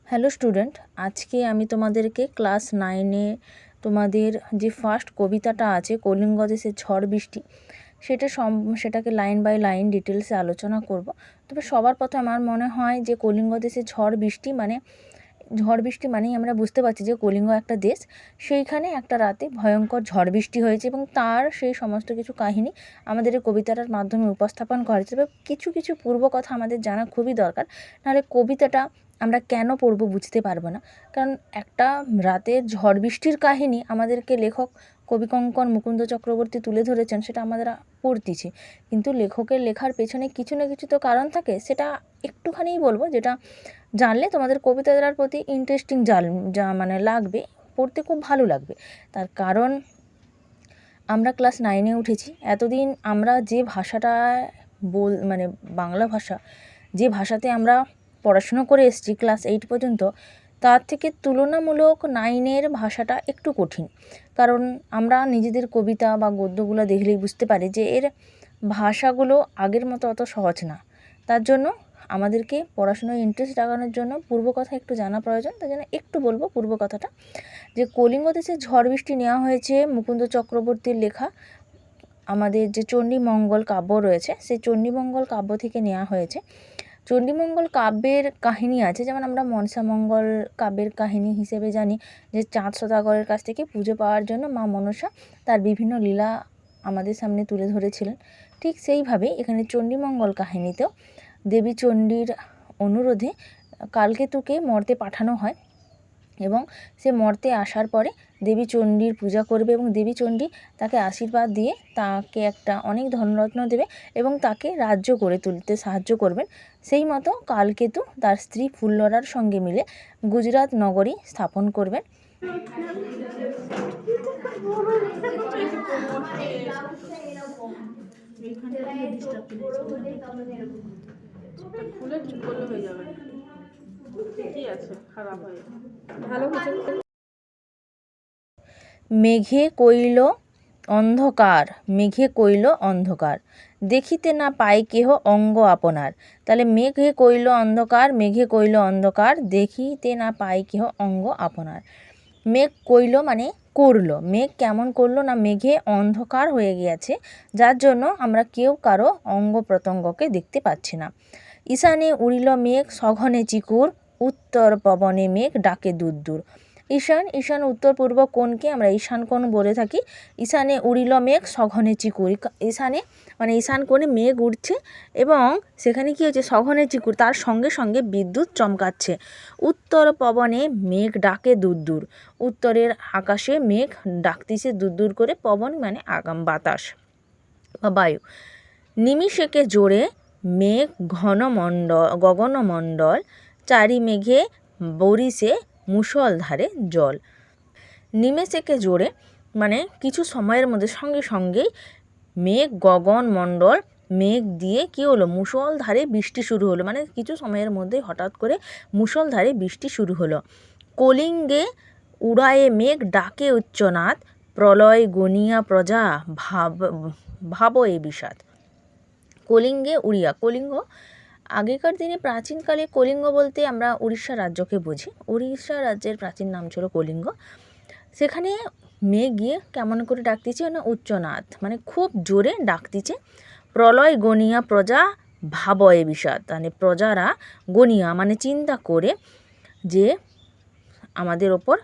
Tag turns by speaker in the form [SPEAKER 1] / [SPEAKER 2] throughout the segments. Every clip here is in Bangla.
[SPEAKER 1] হ্যালো স্টুডেন্ট, আজকে আমি তোমাদেরকে ক্লাস 9-এ তোমাদের যে ফার্স্ট কবিতাটা আছে কলিঙ্গ দেশের ঝড় বৃষ্টি সেটাকে লাইন বাই লাইন ডিটেলসে আলোচনা করব। তবে সবার প্রথমে আমার মনে হয় যে কলিঙ্গ দেশের ঝড় বৃষ্টি মানেই আমরা বুঝতে পারছি যে কলিঙ্গ একটা দেশ, সেইখানে একটা রাতে ভয়ঙ্কর ঝড় বৃষ্টি হয়েছে এবং তার সেই সমস্ত কিছু কাহিনী আমাদের এই কবিতাটার মাধ্যমে উপস্থাপন করা হয়েছে। তবে কিছু কিছু পূর্ব কথা আমাদের জানা খুবই দরকার, নাহলে কবিতাটা আমরা কেন পড়ব বুঝতে পারবো না। কারণ একটা রাতের ঝড় বৃষ্টির কাহিনী আমাদেরকে লেখক কবিকঙ্কন মুকুন্দ চক্রবর্তী তুলে ধরেছেন, সেটা আমাদের পড়তেছি, কিন্তু লেখকের লেখার পেছনে কিছু না কিছু তো কারণ থাকে। সেটা একটুখানিই বলবো, যেটা জানলে তোমাদের কবিতাটার প্রতি ইন্টারেস্টিং মানে লাগবে, পড়তে খুব ভালো লাগবে। তার কারণ আমরা ক্লাস 9-এ উঠেছি, এতদিন আমরা যে ভাষাটা মানে বাংলা ভাষা, যে ভাষাতে আমরা পড়াশুনো করে এসেছি ক্লাস 8 পর্যন্ত, তার থেকে তুলনামূলক 9-এর ভাষাটা একটু কঠিন। কারণ আমরা নিজেদের কবিতা বা গদ্যগুলো দেখলেই বুঝতে পারি যে এর ভাষাগুলো আগের মতো অত সহজ না। তার জন্য আমাদেরকে পড়াশোনায় ইন্টারেস্ট জাগানোর জন্য পূর্ব কথা একটু জানা প্রয়োজন। তার জন্য একটু বলবো পূর্ব কথাটা, যে কলিঙ্গ দেশের ঝড় বৃষ্টি নেওয়া হয়েছে মুকুন্দ চক্রবর্তীর লেখা আমাদের যে চণ্ডীমঙ্গল কাব্য রয়েছে, সেই চণ্ডীমঙ্গল কাব্য থেকে নেওয়া হয়েছে। চণ্ডীমঙ্গল কাব্যের কাহিনী আছে, যেমন আমরা মনসামঙ্গল কাব্যের কাহিনী হিসেবে জানি যে চাঁদ সদাগরের কাছ থেকে পুজো পাওয়ার জন্য মা মনসা তার বিভিন্ন লীলা আমাদের সামনে তুলে ধরেছিলেন। ঠিক সেইভাবেই এখানে চণ্ডীমঙ্গল কাহিনীতেও দেবী চণ্ডীর অনুরোধে কালকেতুকে মর্তে পাঠানো হয় এবং সে মর্তে আসার পরে দেবী চণ্ডীর পূজা করবে এবং দেবী চণ্ডী তাকে আশীর্বাদ দিয়ে তাকে একটা অনেক ধনরত্ন দেবে এবং তাকে রাজ্য গড়ে তুলতে সাহায্য করবেন। সেই মতো কালকেতু তার স্ত্রী ফুল্লরার সঙ্গে মিলে গুজরাট নগরী স্থাপন করবেন। মেঘে কইল অন্ধকার, মেঘে কইল অন্ধকার, দেখিতে না পাই কেহ অঙ্গ আপনার। তাহলে মেঘে কইল অন্ধকার, মেঘে কইল অন্ধকার, দেখিতে না পাই কেহ অঙ্গ আপনার। মেঘ কইল মানে করলো, মেঘ কেমন করলো না মেঘে অন্ধকার হয়ে গিয়েছে, যার জন্য আমরা কেউ কারো অঙ্গ প্রত্যঙ্গকে দেখতে পাচ্ছি না। ঈশানে উড়িল মেঘ সঘনে চিকুর, উত্তর পবনে মেঘ ডাকে দূর দূর। ঈশান উত্তর পূর্ব কোণকে আমরা ঈশান কোণ বলে থাকি। ঈশানে উড়িল মেঘ সঘনে চিকুর, ঈশানে মানে ঈশান কোণে মেঘ উঠছে এবং সেখানে কী হচ্ছে, সঘনে চিকুর, তার সঙ্গে সঙ্গে বিদ্যুৎ চমকাচ্ছে। উত্তর পবনে মেঘ ডাকে দূর দূর, উত্তরের আকাশে মেঘ ডাকতেছে দূর দূর করে। পবন মানে আগাম বাতাস বা বায়ু। নিমিষেকে জোরে মেঘ গগনমণ্ডল, চারি মেঘে বরিশে মুষলধারে জল। নিমেষেকে জোরে মানে কিছু সময়ের মধ্যে সঙ্গে সঙ্গেই মেঘ গগনমণ্ডল, মেঘ দিয়ে কী হলো, মুষলধারে বৃষ্টি শুরু হলো, মানে কিছু সময়ের মধ্যে হঠাৎ করে মুষলধারে বৃষ্টি শুরু হলো। কলিঙ্গে উড়ায়ে মেঘ ডাকে উচ্চনাদ, প্রলয় গনিয়া প্রজা ভাব এ বিষাদ। কলিঙ্গে উড়িয়া, কলিঙ্গ আগেকার দিনে প্রাচীনকালে কলিঙ্গ বলতে আমরা উড়িষ্যা রাজ্যকে বুঝি। উড়িষ্যা রাজ্যের প্রাচীন নাম ছিল কলিঙ্গ। সেখানে মেঘ গিয়ে কেমন করে ডাকতেছে না উচ্চনাদ, মানে খুব জোরে ডাকতেছে। প্রলয় গনিয়া প্রজা ভাবয়ে বিষাদ, মানে প্রজারা গনিয়া মানে চিন্তা করে যে আমাদের ওপর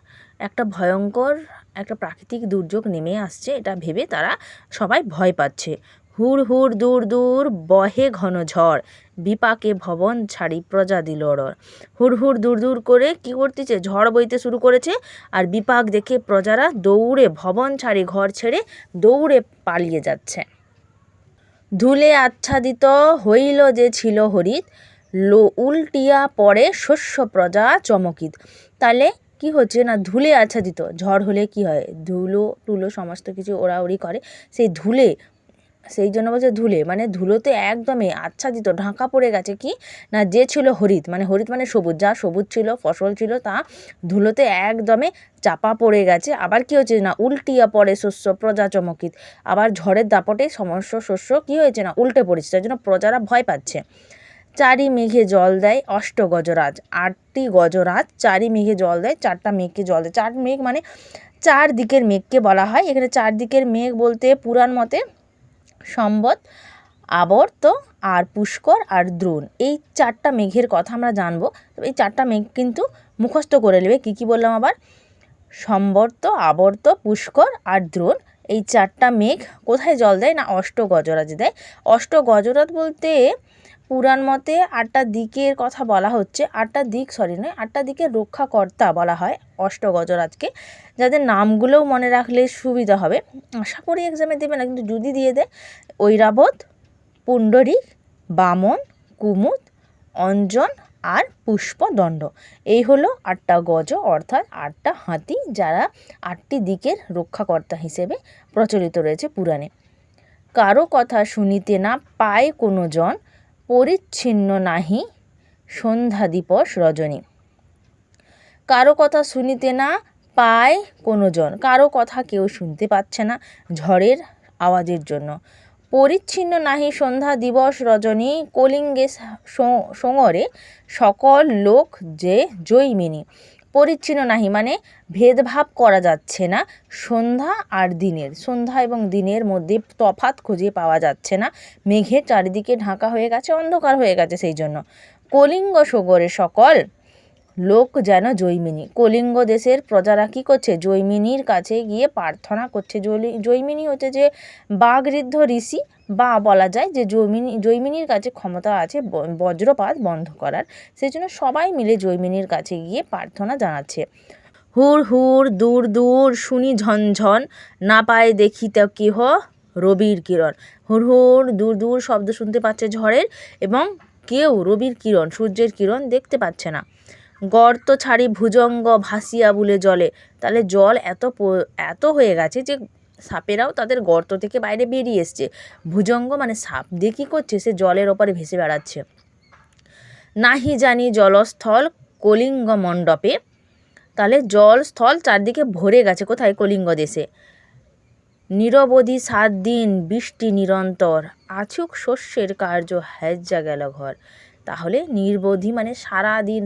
[SPEAKER 1] একটা ভয়ঙ্কর একটা প্রাকৃতিক দুর্যোগ নেমে আসছে, এটা ভেবে তারা সবাই ভয় পাচ্ছে। হুড় হুড় দূর দূর বহে ঘন ঝড়, বিপাকে ভবন ছাড়ি প্রজা দিল রড়। হুড় হুড় দূর দূর করে কী করতেছে, ঝড় বইতে শুরু করেছে, আর বিপাক দেখে প্রজারা দৌড়ে ভবন ছাড়ি ঘর ছেড়ে দৌড়ে পালিয়ে যাচ্ছে। ধুলে আচ্ছাদিত হইল যে ছিল হরিত, উল্টিয়া পড়ে শস্য প্রজা চমকিত। তাহলে কি হচ্ছে না, ধুলে আচ্ছাদিত, ঝড় হলে কি হয়, ধুলো টুলো সমস্ত কিছু ওড়াউড়ি করে, সেই ধুলে, সেই জন্য বলছে ধুলে মানে ধুলোতে একদমই আচ্ছাদিত ঢাকা পড়ে গেছে কি না, যে ছিল হরিত, মানে হরিত মানে সবুজ, যা সবুজ ছিল ফসল ছিল তা ধুলোতে একদমে চাপা পড়ে গেছে। আবার কি হচ্ছে না, উল্টিয়া পড়ে শস্য প্রজা চমকিত, আবার ঝড়ের দাপটে সমস্ত শস্য কি হয়েছে না উল্টে পড়েছে, তার জন্য প্রজারা ভয় পাচ্ছে। চারি মেঘে জল দেয় অষ্ট গজরাজ, 8টি গজরাজ চারি মেঘে জল দেয়, 4টা মেঘকে জল দেয়। 4 মেঘ মানে 4 দিকের মেঘকে বলা হয়। এখানে 4 দিকের মেঘ বলতে পুরাণ মতে সম্বৎ, আবর্ত আর পুষ্কর আর দ্রোণ, এই 4টা মেঘের কথা আমরা জানবো। তবে এই 4টা মেঘ কিন্তু মুখস্থ করে নেবে। কী বললাম আবার? সম্বর্ত, আবর্ত, পুষ্কর আর দ্রোণ, এই 4টা মেঘ কোথায় জল দেয় না অষ্ট গজরাজ দেয়। অষ্ট গজরাজ বলতে পুরাণ মতে 8টা দিকের কথা বলা হচ্ছে। 8টা দিক নয়, 8টা দিকের রক্ষাকর্তা বলা হয় অষ্ট গজরাজকে, যাদের নামগুলোও মনে রাখলে সুবিধা হবে। আশা করি এক্সামে দেবে না, কিন্তু যদি দিয়ে দেয়, ঐরাবত, পুণ্ডরীক, বামন, কুমুদ, অঞ্জন আর পুষ্পদণ্ড, এই হলো 8টা গজ, অর্থাৎ 8টা হাতি, যারা 8টি দিকের রক্ষাকর্তা হিসেবে প্রচলিত রয়েছে পুরাণে। কারো কথা শুনিতে না পায় কোনো জন, পরিচ্ছিন্ন নাহি সন্ধ্যা দিবস রজনী। কারো কথা শুনিতে না পায় কোনো জন, কারো কথা কেউ শুনতে পাচ্ছে না ঝড়ের আওয়াজের জন্য। পরিচ্ছিন্ন নাহি সন্ধ্যা দিবস রজনী, কলিঙ্গে সঙরে সকল লোক যে জৈমিনী। পরিচ্ছিন্ন নাহি মানে ভেদভাব করা যাচ্ছে না সন্ধ্যা আর দিনের, সন্ধ্যা এবং দিনের মধ্যে তফাৎ খুঁজে পাওয়া যাচ্ছে না, মেঘের চারিদিকে ঢাকা হয়ে গেছে, অন্ধকার হয়ে গেছে, সেই জন্য। কলিঙ্গ সগরে সকল লোক যেন জৈমিনী। কলিঙ্গ দেশের প্রজারা কী করছে? জৈমিনীর কাছে গিয়ে প্রার্থনা করছে। জৈমিনী হচ্ছে যে বাগঋদ্ধ ঋষি, বা বলা যায় যে জৈমিনীর কাছে ক্ষমতা আছে বজ্রপাত বন্ধ করার, সেই জন্য সবাই মিলে জৈমিনীর কাছে গিয়ে প্রার্থনা জানাচ্ছে। হুর হুর দূর দূর শুনি ঝনঝন, না পায় দেখিতে কেহ রবির কিরণ। হুর হুর দূর দূর শব্দ শুনতে পাচ্ছে ঝড়ের, এবং কেউ রবির কিরণ, সূর্যের কিরণ দেখতে পাচ্ছে না। গর্ত ছাড়ি ভুজঙ্গ ভাসিয়া বুলে জলে, তাহলে জল এত হয়ে গেছে যে সাপেরাও তাদের গর্ত থেকে বাইরে বেরিয়ে এসছে। ভুজঙ্গ মানে সাপ দিয়ে কী করছে? সে জলের ওপরে ভেসে বেড়াচ্ছে। নাহি জানি জলস্থল কলিঙ্গ মণ্ডপে, তাহলে জল স্থল চারদিকে ভরে গেছে কোথায়? কলিঙ্গ দেশে। নিরবধি 7 দিন বৃষ্টি নিরন্তর, আছুক শস্যের কার্য হ্যাজ্জা গেল ঘর। তাহলে নির্বধি মানে সারাদিন,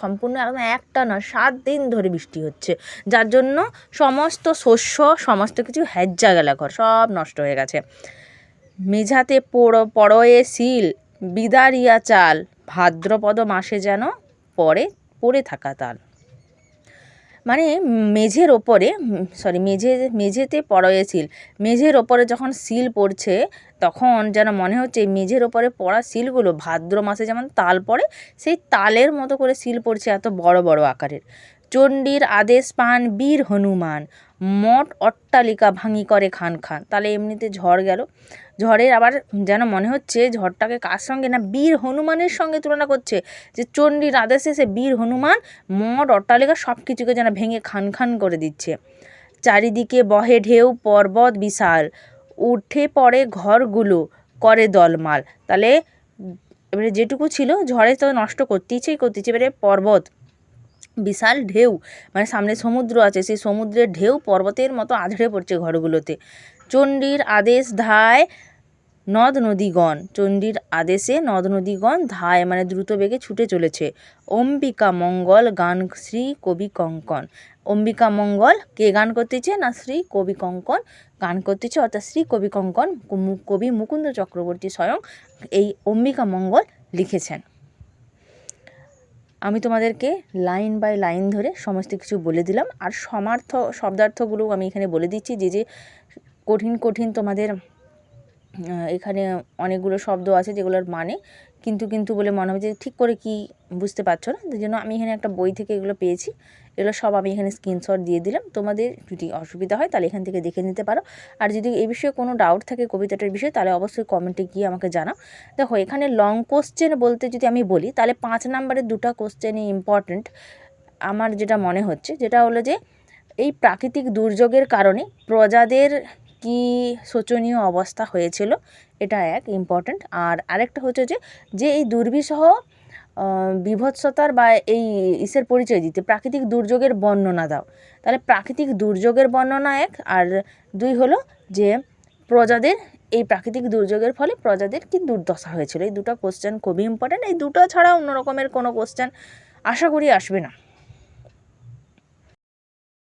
[SPEAKER 1] সম্পূর্ণ একদম একটা না 7 দিন ধরে বৃষ্টি হচ্ছে, যার জন্য সমস্ত শস্য সমস্ত কিছু হ্যাজ্জা গেল ঘর, সব নষ্ট হয়ে গেছে। মেঝাতে পড়য়ে শিল বিদারিয়া চাল, ভাদ্রপদ মাসে যেন পড়ে থাকা তাল। মানে মেঝের ওপরে মেঝেতে পড়য়ে শিল, মেঝের ওপরে যখন শিল পড়ছে তখন যেন মনে হচ্ছে মেঝের ওপরে পড়া শিলগুলো ভাদ্র মাসে যেমন তাল পড়ে, সেই তালের মতো করে শিল পড়ছে, এত বড় বড় আকারের। চণ্ডীর আদেশ পান বীর হনুমান, মঠ অট্টালিকা ভাঙি করে খান খান। তাহলে এমনিতে ঝড় গেল, ঝড়ের আবার যেন মনে হচ্ছে ঝড়টাকে কার সঙ্গে না বীর হনুমানের সঙ্গে তুলনা করছে, যে চণ্ডীর আদেশে সে বীর হনুমান মঠ অট্টালিকা সব কিছুকে যেন ভেঙে খান খান করে দিচ্ছে। চারিদিকে বহে ঢেউ পর্বত বিশাল, উঠে পড়ে ঘরগুলো করে দলমাল। তাহলে এবারে যেটুকু ছিল ঝড়ে তো নষ্ট করতেইছে, এবারে পর্বত বিশাল ঢেউ মানে সামনে সমুদ্র আছে, সেই সমুদ্রের ঢেউ পর্বতের মতো আছড়ে পড়ছে ঘরগুলোতে। চণ্ডীর আদেশ ধায় নদ নদীগণ, চণ্ডীর আদেশে নদ নদীগণ ধায় মানে দ্রুত বেগে ছুটে চলেছে। অম্বিকা মঙ্গল গান শ্রী কবি কঙ্কন, অম্বিকা মঙ্গল কে গান করতেছে না শ্রী কবি কঙ্কন গান করতেছে, অর্থাৎ শ্রী কবি কঙ্কন কবি মুকুন্দ চক্রবর্তী স্বয়ং এই অম্বিকা মঙ্গল লিখেছেন। আমি তোমাদেরকে লাইন বাই লাইন ধরে সমস্ত কিছু বলে দিলাম, আর শব্দার্থগুলো আমি এখানে বলে দিচ্ছি। যে কঠিন তোমাদের এখানে অনেকগুলো শব্দ আছে যেগুলোর মানে কিন্তু বলে মনে হবে যে ঠিক করে কি বুঝতে পারছো না, তাই জন্য আমি এখানে একটা বই থেকে এগুলো পেয়েছি, এগুলো সব আমি এখানে স্ক্রিনশট দিয়ে দিলাম। তোমাদের যদি অসুবিধা হয় তাহলে এখান থেকে দেখে নিতে পারো, আর যদি এই বিষয়ে কোনো ডাউট থাকে কবিতাটার বিষয়ে তাহলে অবশ্যই কমেন্টে গিয়ে আমাকে জানাও। দেখো এখানে লং কোশ্চেন বলতে যদি আমি বলি তাহলে 5 নম্বরের 2টা কোশ্চেনই ইম্পর্ট্যান্ট আমার যেটা মনে হচ্ছে, যেটা হলো যে এই প্রাকৃতিক দুর্যোগের কারণে প্রজাদের কি শোচনীয় অবস্থা হয়েছিল, এটা এক ইম্পর্ট্যান্ট। আর আরেকটা হচ্ছে যে এই দুর্বিষহ বিভৎসতার বা এই ইসের পরিচয় দিতে প্রাকৃতিক দুর্যোগের বর্ণনা দাও। তাহলে প্রাকৃতিক দুর্যোগের বর্ণনা এক, আর 2 হলো যে প্রজাদের এই প্রাকৃতিক দুর্যোগের ফলে প্রজাদের কী দুর্দশা হয়েছিল। এই দুটো কোশ্চেন খুবই ইম্পর্ট্যান্ট। এই দুটো ছাড়া অন্য রকমের কোনো কোশ্চেন আশা করি আসবে না।